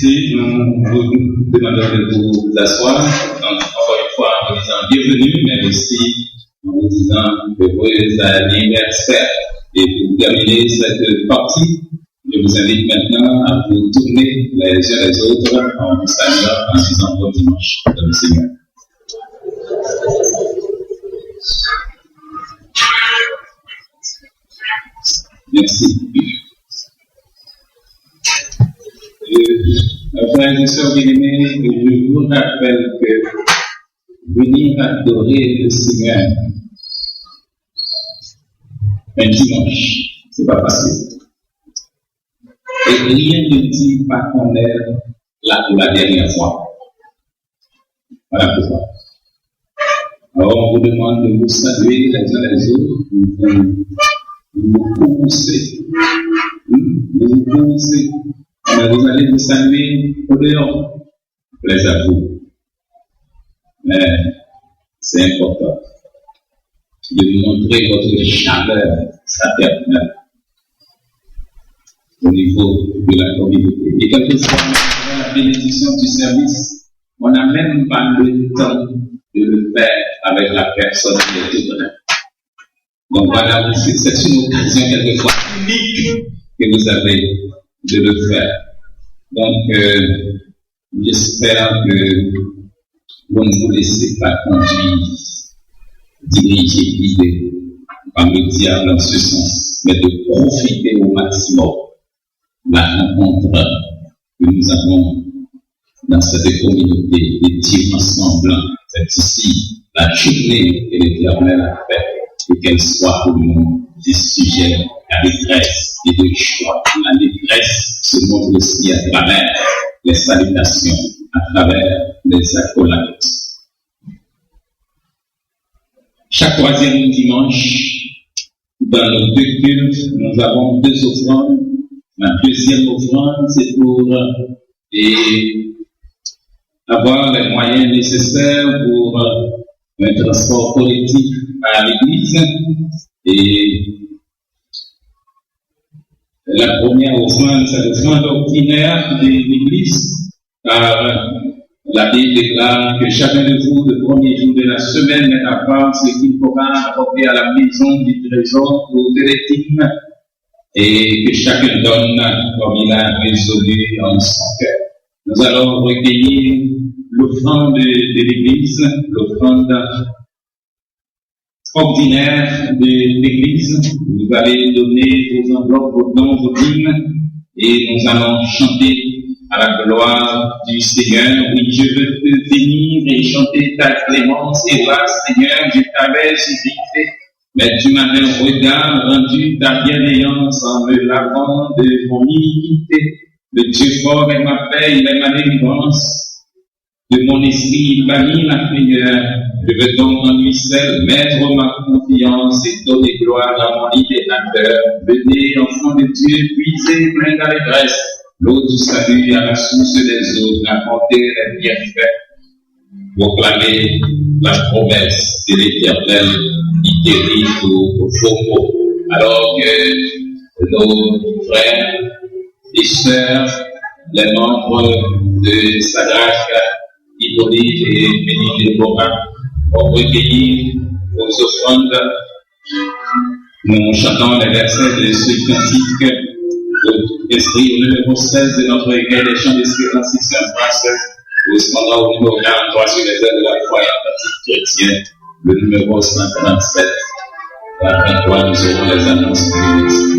Merci. Nous vous demandons de vous asseoir. Encore une fois, en vous disant bienvenue, mais aussi en vous disant heureux anniversaire. Et pour terminer cette partie, je vous invite maintenant à vous tourner les uns les autres en vous saluant en disant bon dimanche dans le Seigneur. Merci. Frères et sœurs bien-aimés, je vous rappelle que venir adorer le Seigneur un dimanche, c'est pas facile. Et rien ne dit pas qu'on est là pour la dernière fois. Voilà pourquoi. Alors on vous demande de vous saluer les uns les autres, vous poussez. Vous poussez. Vous allez vous saluer au dehors. Plaise à vous. Mais c'est important de montrer votre chaleur fraternelle au niveau de la communauté. Et quand on fait la bénédiction du service, on n'a même pas le temps de le faire avec la personne qui est autonome. Donc voilà, c'est une occasion quelquefois unique que vous avez de le faire. Donc, j'espère que vous ne vous laissez pas conduire, diriger, guider par le diable en ce sens, mais de profiter au maximum de la rencontre que nous avons dans cette communauté et dire ensemble, c'est ici la journée que l'Éternel a faite et qu'elle soit pour nous des sujets d'allégresse et de joie. L'allégresse se montre aussi à travers les salutations, à travers les accolades. Chaque troisième dimanche, dans nos deux cultes, nous avons deux offrandes. La deuxième offrande, c'est pour avoir les moyens nécessaires pour un transport collectif à l'église. Et la première offrande, c'est l'offrande ordinaire de l'église, car la Bible déclare que chacun de vous, le premier jour de la semaine, met à part ce qu'il pourra apporter à la maison du trésor pour télétime, et que chacun donne comme il a résolu en son cœur. Nous allons recueillir l'offrande de l'église, l'offrande ordinaire de l'église. Vous allez donner vos enveloppes, vos dons, vos dîmes, et nous allons chanter à la gloire du Seigneur. Oui, je veux te bénir et chanter ta clémence. Et là, Seigneur, je t'avais suscité, mais tu m'avais un regard rendu ta bienveillance en me lavant de mon iniquité. Le Dieu fort est ma paix, il est ma délivrance. De mon esprit, il bannit la frayeur. Je veux donc en lui seul mettre ma confiance et donner gloire à mon libérateur. Venez, enfants de Dieu, puisez plein d'allégresse l'eau du salut à la source des eaux, apporter les bienfaits, proclamer la promesse de l'Éternel qui guérit pour vos maux. Alors que nos frères et sœurs, les membres de Sadrach, Hippolyte et Béni-Déborah vont recueillir vos offrandes. Nous chantons les versets de ce cantique inscrit au numéro 16 de notre recueil des chants d'espérance en français, correspondant au numéro 43 sur les ailes de la foi et en pratique chrétienne, le numéro 147. À la fin, nous aurons les annonces de l'Église.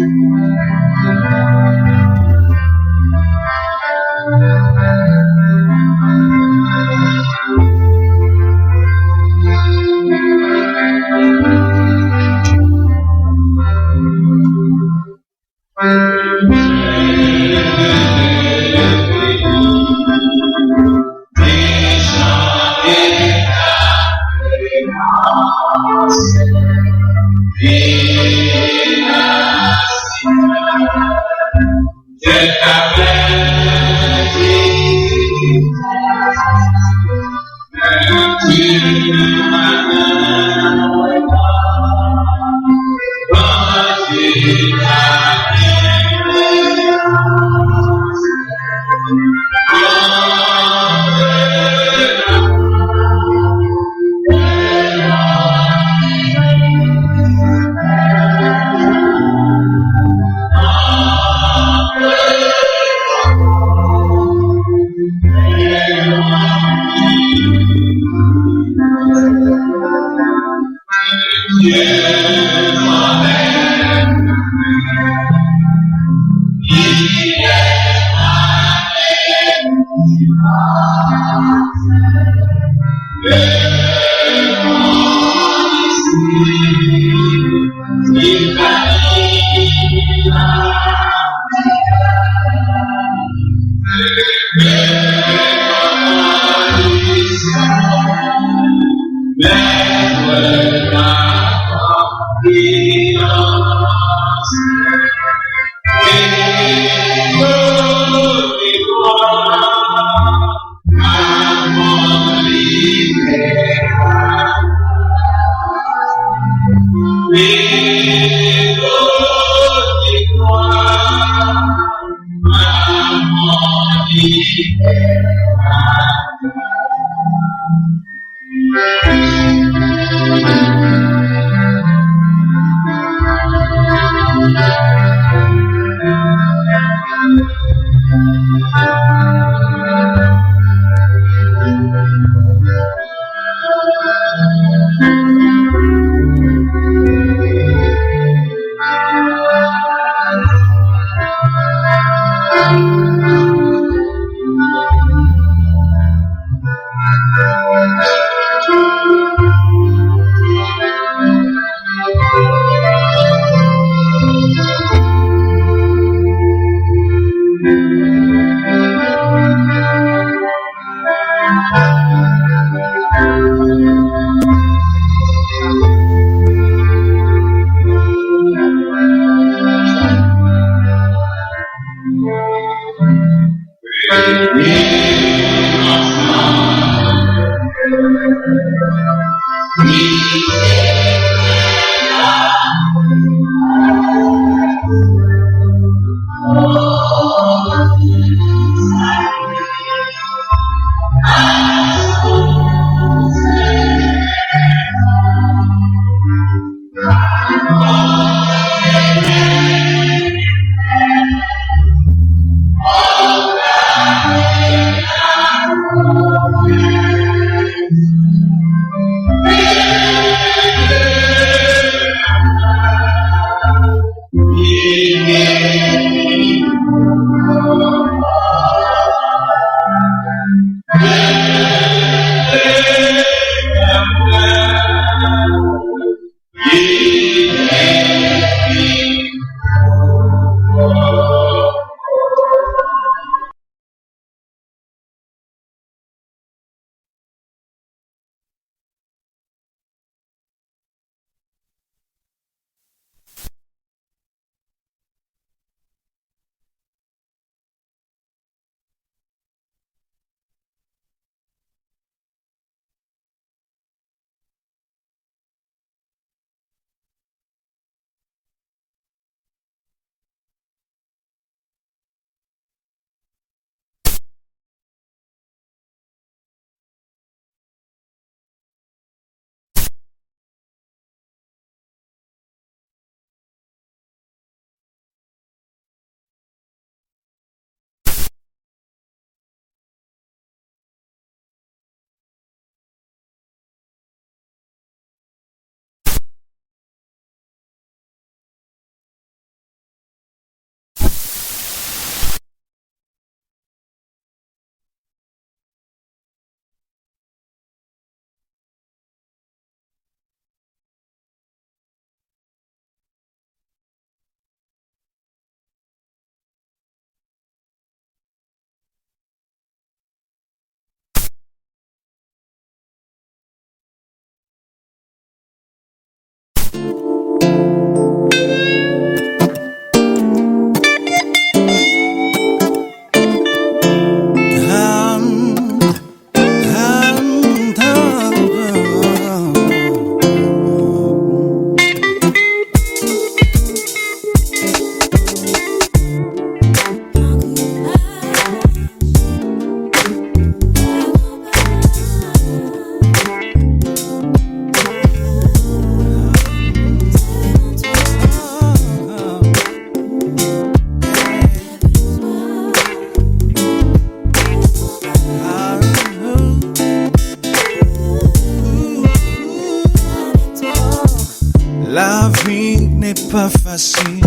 La vie n'est pas facile,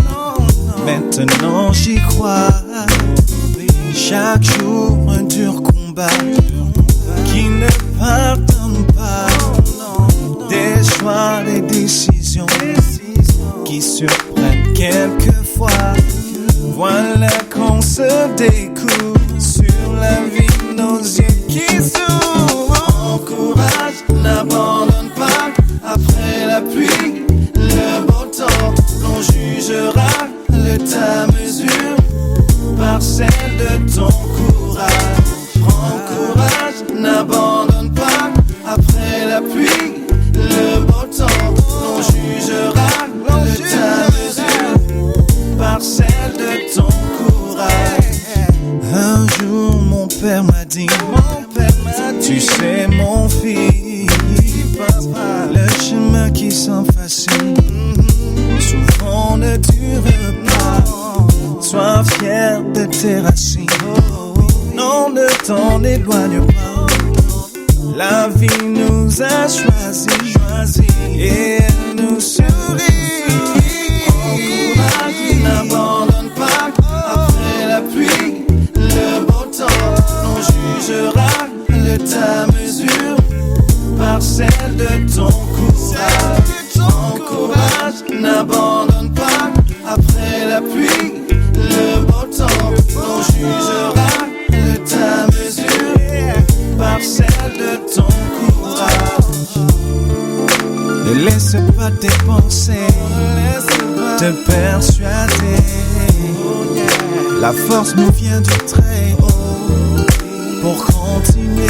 maintenant j'y crois. Chaque jour un dur combat qui ne pardonne pas. Des choix, des décisions qui surprennent quelquefois. Voilà qu'on se découvre sur la vie, nos yeux qui s'ouvrent. Encourage, n'abandonne pas. Après la pluie, le beau temps, l'on jugera le ta mesure par celle de ton courage. Prends courage, n'abandonne pas. Après la pluie, le beau temps, l'on jugera le ta mesure par celle de ton courage. Un jour mon père m'a dit, tu sais mon fils, le chemin qui semble facile souvent ne dure pas. Sois fier de tes racines, non ne t'en éloigne pas. La vie nous a choisis et elle nous sourit. Encourage, n'abandonne pas. Après la pluie, le beau temps, l'on jugera le ta mesure par celle de ton courage. Encourage, n'abandonne pas. Après la pluie, le beau temps, l'on jugera le ta mesure par celle de ton courage. Ne laisse pas tes pensées te persuader. La force nous vient du très haut pour continuer.